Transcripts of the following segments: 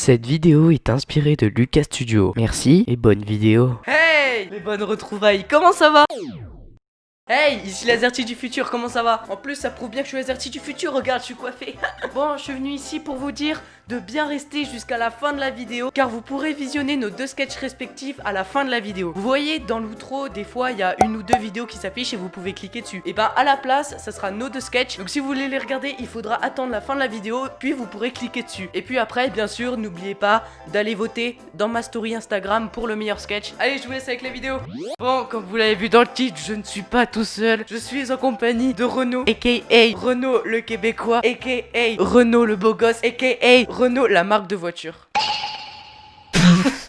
Cette vidéo est inspirée de Lucas Studio. Merci et bonne vidéo. Hey, les bonnes retrouvailles, comment ça va? Hey, ici l'Azerty du futur, comment ça va? En plus, ça prouve bien que je suis l'Azerty du futur, regarde, je suis coiffé. Bon, je suis venu ici pour vous dire de bien rester jusqu'à la fin de la vidéo, car vous pourrez visionner nos deux sketchs respectifs à la fin de la vidéo. Vous voyez, dans l'outro, des fois, il y a une ou deux vidéos qui s'affichent et vous pouvez cliquer dessus. Et ben, à la place, ça sera nos deux sketchs. Donc, si vous voulez les regarder, il faudra attendre la fin de la vidéo, puis vous pourrez cliquer dessus. Et puis après, bien sûr, n'oubliez pas d'aller voter dans ma story Instagram pour le meilleur sketch. Allez, je vous laisse avec la vidéo. Bon, comme vous l'avez vu dans le titre, je ne suis pas tout seul. Je suis en compagnie de Renaud, a.k.a. Renaud le Québécois, a.k.a. Renaud le beau gosse, a.k.a. Renaud la marque de voiture.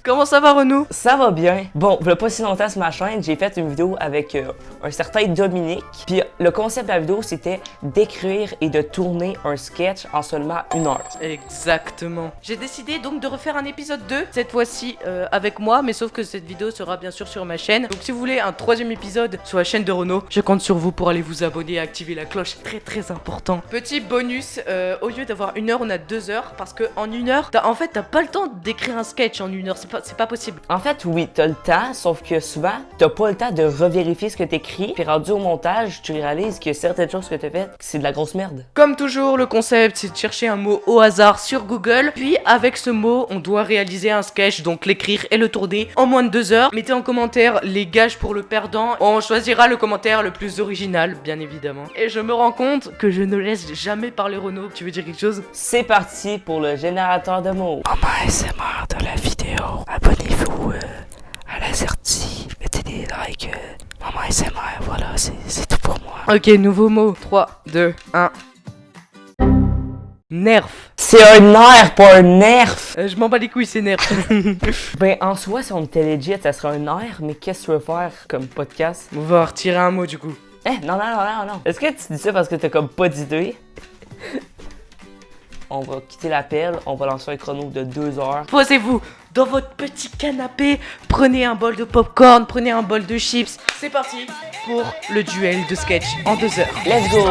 Comment ça va, Renaud? Ça va bien. Bon, il y a pas si longtemps sur ma chaîne, j'ai fait une vidéo avec un certain Dominique. Puis le concept de la vidéo, c'était d'écrire et de tourner un sketch en seulement 1 heure. Exactement. J'ai décidé donc de refaire un épisode 2, cette fois-ci avec moi, mais sauf que cette vidéo sera bien sûr sur ma chaîne. Donc si vous voulez un troisième épisode sur la chaîne de Renaud, je compte sur vous pour aller vous abonner et activer la cloche. Très important. Petit bonus, au lieu d'avoir 1 heure, on a 2 heures, parce que en 1 heure, t'as pas le temps d'écrire un sketch en 1 heure, c'est pas possible. En fait, oui, t'as le temps, sauf que souvent, t'as pas le temps de revérifier ce que t'écris. Puis rendu au montage, tu réalises que certaines choses que t'as faites, c'est de la grosse merde. Comme toujours, le concept, c'est de chercher un mot au hasard sur Google. Puis avec ce mot, on doit réaliser un sketch, donc l'écrire et le tourner en moins de 2 heures. Mettez en commentaire les gages pour le perdant. On choisira le commentaire le plus original, bien évidemment. Et je me rends compte que je ne laisse jamais parler Renaud. Tu veux dire quelque chose? C'est parti pour le générateur de mots. Maman ASMR dans la vidéo. Abonnez-vous à l'Azerty. Mettez des likes. Maman ASMR, voilà, c'est tout pour moi. Ok, nouveau mot. 3, 2, 1. Nerf. C'est un nerf, pas un nerf! Je m'en bats les couilles, c'est nerf. Ben, en soi, si on était legit, ça serait un nerf, mais qu'est-ce que tu veux faire comme podcast? On va retirer un mot du coup. Non. Est-ce que tu dis ça parce que t'as comme pas d'idée? On va quitter l'appel, on va lancer un chrono de 2 heures. Posez-vous dans votre petit canapé, prenez un bol de popcorn, prenez un bol de chips. C'est parti pour le duel de sketch en 2 heures. Let's go!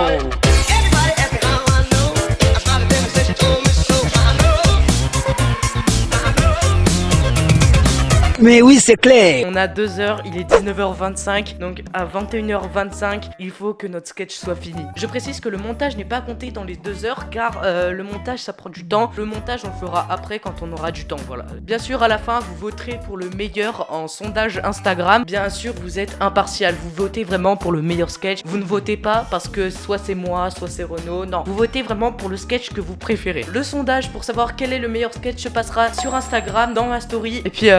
Mais oui, c'est clair. On a 2 heures, il est 19h25, donc à 21h25, il faut que notre sketch soit fini. Je précise que le montage n'est pas compté dans les 2 heures, car le montage ça prend du temps. Le montage on le fera après quand on aura du temps, voilà. Bien sûr, à la fin, vous voterez pour le meilleur en sondage Instagram. Bien sûr, vous êtes impartial, vous votez vraiment pour le meilleur sketch. Vous ne votez pas parce que soit c'est moi, soit c'est Renaud, non. Vous votez vraiment pour le sketch que vous préférez. Le sondage pour savoir quel est le meilleur sketch se passera sur Instagram, dans ma story, et puis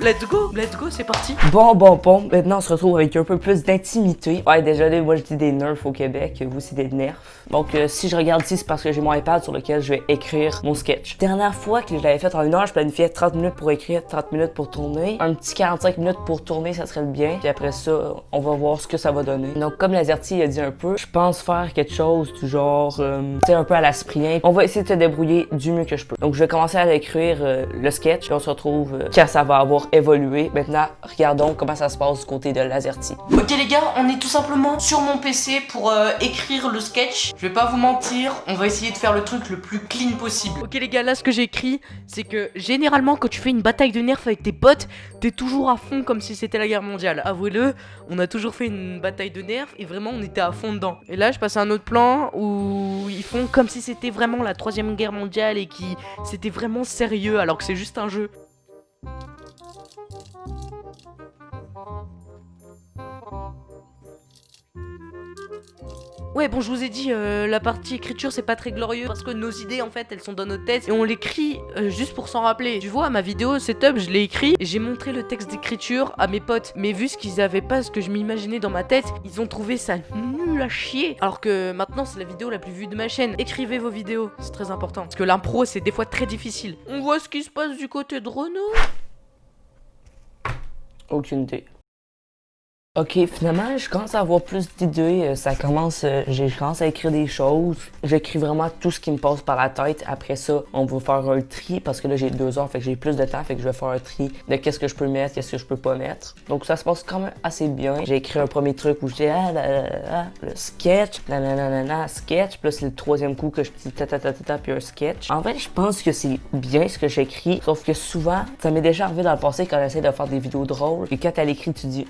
let's go, c'est parti. Bon, maintenant on se retrouve avec un peu plus d'intimité. Ouais, désolé, moi je dis des nerfs au Québec, vous c'est des nerfs. Donc si je regarde ici, c'est parce que j'ai mon iPad sur lequel je vais écrire mon sketch. Dernière fois que je l'avais fait en 1 heure, je planifiais 30 minutes pour écrire, 30 minutes pour tourner. Un petit 45 minutes pour tourner, ça serait le bien. Puis après ça, on va voir ce que ça va donner. Donc comme l'Azerty a dit un peu, je pense faire quelque chose du genre, tu sais, un peu à la Cyprien. On va essayer de se débrouiller du mieux que je peux. Donc je vais commencer à écrire le sketch, puis on se retrouve quand ça va avoir évolué. Maintenant, regardons comment ça se passe du côté de l'Azerty. Ok les gars, on est tout simplement sur mon PC pour écrire le sketch. Je vais pas vous mentir, on va essayer de faire le truc le plus clean possible. Ok les gars, là ce que j'ai écrit, c'est que généralement quand tu fais une bataille de nerfs avec tes potes, t'es toujours à fond comme si c'était la guerre mondiale. Avouez-le, on a toujours fait une bataille de nerfs et vraiment on était à fond dedans. Et là je passe à un autre plan où ils font comme si c'était vraiment la 3e guerre mondiale et qui c'était vraiment sérieux alors que c'est juste un jeu. Ouais, bon, je vous ai dit, la partie écriture, c'est pas très glorieux parce que nos idées, en fait, elles sont dans nos têtes et on l'écrit juste pour s'en rappeler. Tu vois, ma vidéo setup, je l'ai écrit et j'ai montré le texte d'écriture à mes potes. Mais vu ce qu'ils avaient pas, ce que je m'imaginais dans ma tête, ils ont trouvé ça nul à chier. Alors que maintenant, c'est la vidéo la plus vue de ma chaîne. Écrivez vos vidéos, c'est très important. Parce que l'impro, c'est des fois très difficile. On voit ce qui se passe du côté de Renaud. Aucune idée. Ok, finalement, je commence à avoir plus d'idées. Je commence à écrire des choses. J'écris vraiment tout ce qui me passe par la tête. Après ça, on va faire un tri parce que là, j'ai 2 heures, fait que j'ai plus de temps, fait que je vais faire un tri de qu'est-ce que je peux mettre, qu'est-ce que je peux pas mettre. Donc ça se passe quand même assez bien. J'ai écrit un premier truc où je dis le sketch, sketch. Puis là, c'est le 3e coup que je dis puis un sketch. En fait, je pense que c'est bien ce que j'écris, sauf que souvent, ça m'est déjà arrivé dans le passé quand j'essaie de faire des vidéos drôles. Et quand elle écrit, tu dis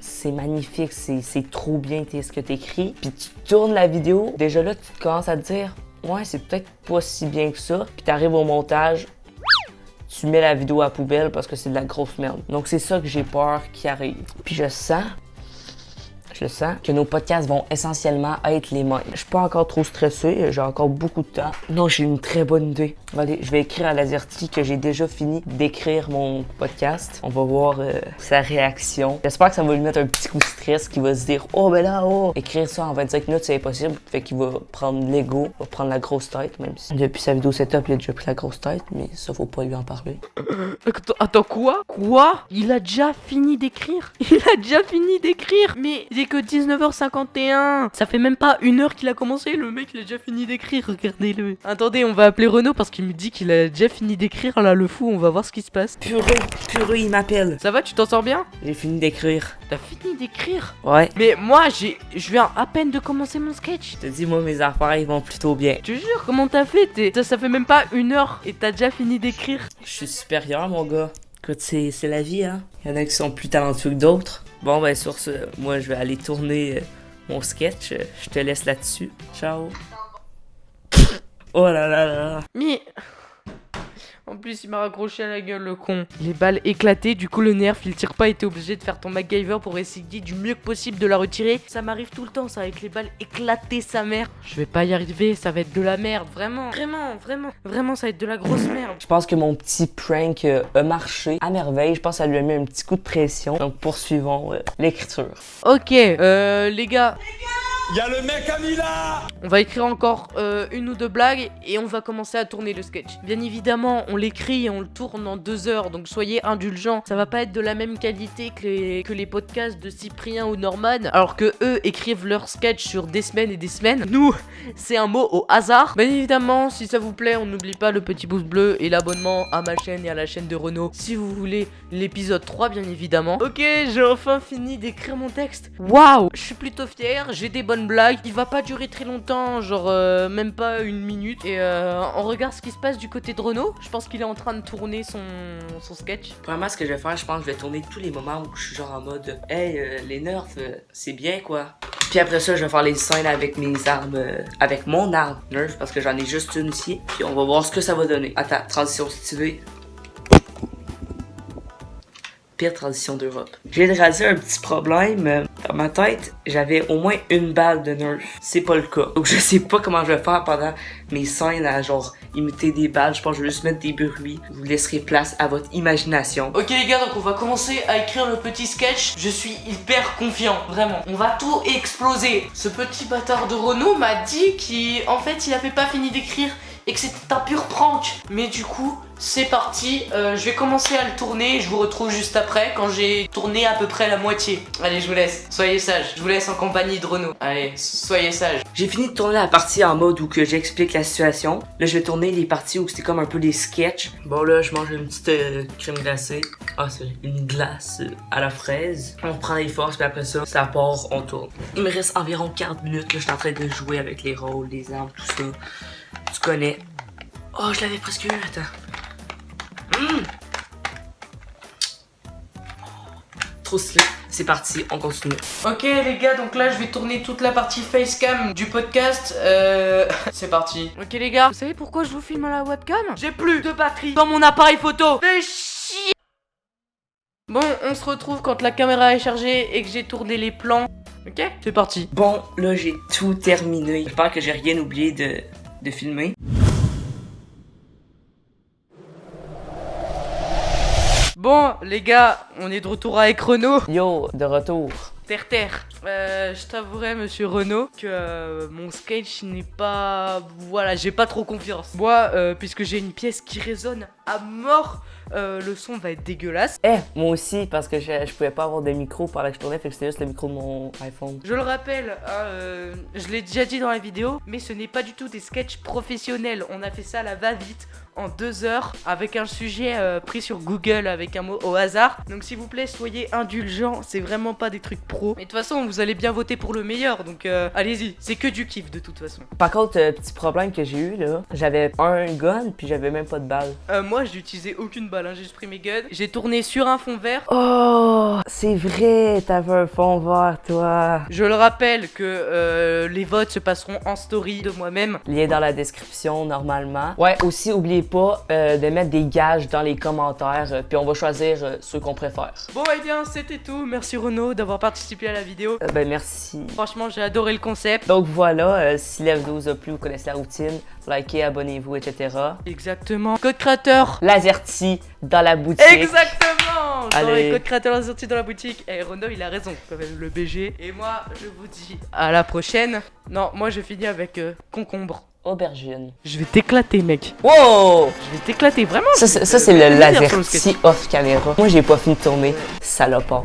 c'est magnifique, c'est trop bien ce que t'écris. Puis tu tournes la vidéo, déjà là, tu commences à te dire ouais, c'est peut-être pas si bien que ça. Puis t'arrives au montage, tu mets la vidéo à la poubelle parce que c'est de la grosse merde. Donc c'est ça que j'ai peur qui arrive. Puis je le sens, que nos podcasts vont essentiellement être les mêmes. Je suis pas encore trop stressé, j'ai encore beaucoup de temps. Non, j'ai une très bonne idée. Allez, je vais écrire à Lazerty que j'ai déjà fini d'écrire mon podcast. On va voir sa réaction. J'espère que ça va lui mettre un petit coup de stress, qu'il va se dire « Oh, ben là, oh! » Écrire ça en 25 minutes, c'est impossible. Fait qu'il va prendre l'ego, va prendre la grosse tête, même si depuis sa vidéo setup, il a déjà pris la grosse tête, mais ça, faut pas lui en parler. Attends, quoi? Quoi? Il a déjà fini d'écrire? Il a déjà fini d'écrire? Mais il est que 19h51. Ça fait même pas 1 heure qu'il a commencé. Le mec, il a déjà fini d'écrire. Regardez-le. Attendez, on va appeler Renaud parce qu'il me dit qu'il a déjà fini d'écrire. Là, le fou, on va voir ce qui se passe. Purée, il m'appelle. Ça va, tu t'en sors bien? J'ai fini d'écrire. T'as fini d'écrire? Ouais. Mais moi, je viens à peine de commencer mon sketch. Je te dis, moi, mes affaires, ils vont plutôt bien. Je te jure, comment t'as fait? Ça fait même pas 1 heure et t'as déjà fini d'écrire. Je suis supérieur, mon gars. Écoute, c'est la vie, hein. Il y en a qui sont plus talentueux que d'autres. Bon, ben, sur ce, moi, je vais aller tourner mon sketch. Je te laisse là-dessus. Ciao. Oh là là là. Mais... En plus, il m'a raccroché à la gueule, le con. Les balles éclatées, du coup, le nerf, il tire pas et t'es obligé de faire ton MacGyver pour essayer du mieux que possible de la retirer. Ça m'arrive tout le temps, ça, avec les balles éclatées, sa mère. Je vais pas y arriver, ça va être de la merde, vraiment, ça va être de la grosse merde. Je pense que mon petit prank a marché à merveille. Je pense que ça lui a mis un petit coup de pression. Donc, poursuivons l'écriture. Ok, les gars... Y'a le mec à Mila! On va écrire encore 1 ou 2 blagues et on va commencer à tourner le sketch. Bien évidemment, on l'écrit et on le tourne en 2 heures, donc soyez indulgents. Ça va pas être de la même qualité que les podcasts de Cyprien ou Norman, alors que eux écrivent leur sketch sur des semaines et des semaines. Nous, c'est un mot au hasard. Bien évidemment, si ça vous plaît, on n'oublie pas le petit pouce bleu et l'abonnement à ma chaîne et à la chaîne de Renaud si vous voulez l'épisode 3, bien évidemment. Ok, j'ai enfin fini d'écrire mon texte. Waouh, je suis plutôt fier, j'ai des bonnes blague, il va pas durer très longtemps, genre même pas 1 minute. Et on regarde ce qui se passe du côté de Renaud. Je pense qu'il est en train de tourner son sketch. Vraiment, ce que je vais faire, je pense que je vais tourner tous les moments où je suis genre en mode hey, les nerfs, c'est bien quoi. Puis après ça, je vais faire les scènes avec mes armes, avec mon arme nerf, parce que j'en ai juste une ici. Puis on va voir ce que ça va donner. Attends, transition stylée. Pire transition d'Europe. J'ai réalisé un petit problème. Dans ma tête, j'avais au moins 1 balle de nerf. C'est pas le cas. Donc je sais pas comment je vais faire pendant mes scènes à genre imiter des balles. Je pense que je vais juste mettre des bruits. Vous laisserez place à votre imagination. Ok les gars, donc on va commencer à écrire le petit sketch. Je suis hyper confiant, vraiment. On va tout exploser. Ce petit bâtard de Renaud m'a dit qu'en fait il avait pas fini d'écrire et que c'était un pur prank. Mais du coup, c'est parti, je vais commencer à le tourner, je vous retrouve juste après quand j'ai tourné à peu près la moitié. Allez, je vous laisse, soyez sages, je vous laisse en compagnie de Renaud. Allez, soyez sages. J'ai fini de tourner la partie en mode où que j'explique la situation. Là, je vais tourner les parties où c'était comme un peu des sketchs. Bon là, je mange une petite crème glacée. Ah, c'est une glace à la fraise. On prend les forces, puis après ça, ça part, on tourne. Il me reste environ 40 minutes, là, je suis en train de jouer avec les rôles, les armes, tout ça. Tu connais. Oh, je l'avais presque eu, attends. Trop stylé. C'est parti, on continue. Ok les gars, donc là je vais tourner toute la partie facecam du podcast. C'est parti. Ok les gars, vous savez pourquoi je vous filme à la webcam? J'ai plus de batterie dans mon appareil photo. Fais chier. Bon, on se retrouve quand la caméra est chargée et que j'ai tourné les plans. Ok, c'est parti. Bon, là j'ai tout terminé. J'espère que j'ai rien oublié de filmer. Bon les gars, on est de retour avec Renaud. Yo, de retour. Terre. Je t'avouerai, monsieur Renaud, que mon sketch n'est pas... Voilà, j'ai pas trop confiance. Moi, puisque j'ai une pièce qui résonne à mort, le son va être dégueulasse. Moi aussi, parce que je pouvais pas avoir de micro pendant que je tournais, fait que c'était juste le micro de mon iPhone. Je le rappelle, je l'ai déjà dit dans la vidéo, mais ce n'est pas du tout des sketchs professionnels. On a fait ça à la va-vite, en 2 heures, avec un sujet pris sur Google, avec un mot au hasard. Donc s'il vous plaît, soyez indulgents, c'est vraiment pas des trucs pro. Mais de toute façon, vous allez bien voter pour le meilleur, donc allez-y, c'est que du kiff de toute façon. Par contre, petit problème que j'ai eu là, j'avais un gun puis j'avais même pas de balle. Moi, j'ai utilisé aucune balle, hein, j'ai juste pris mes guns. J'ai tourné sur un fond vert. Oh, c'est vrai, t'avais un fond vert, toi. Je le rappelle que les votes se passeront en story de moi-même. Lien dans la description, normalement. Ouais, aussi, oubliez pas de mettre des gages dans les commentaires, puis on va choisir ceux qu'on préfère. Bon, eh bien, c'était tout. Merci Renaud d'avoir participé à la vidéo. Ben, merci. Franchement, j'ai adoré le concept. Donc voilà, si la vidéo vous a plu, vous connaissez la routine, likez, abonnez-vous, etc. Exactement. Code créateur. L'Azerty dans la boutique. Exactement. Dans Allez. les codes créateurs sortis dans la boutique. Et Renaud, il a raison, quand même, le BG. Et moi, je vous dis à la prochaine. Non, moi, je finis avec concombre. Aubergine. Je vais t'éclater, mec. Wow! Je vais t'éclater, vraiment. Ça, c'est le L'Azerty off caméra. Moi, j'ai pas fini de tourner. Salopard.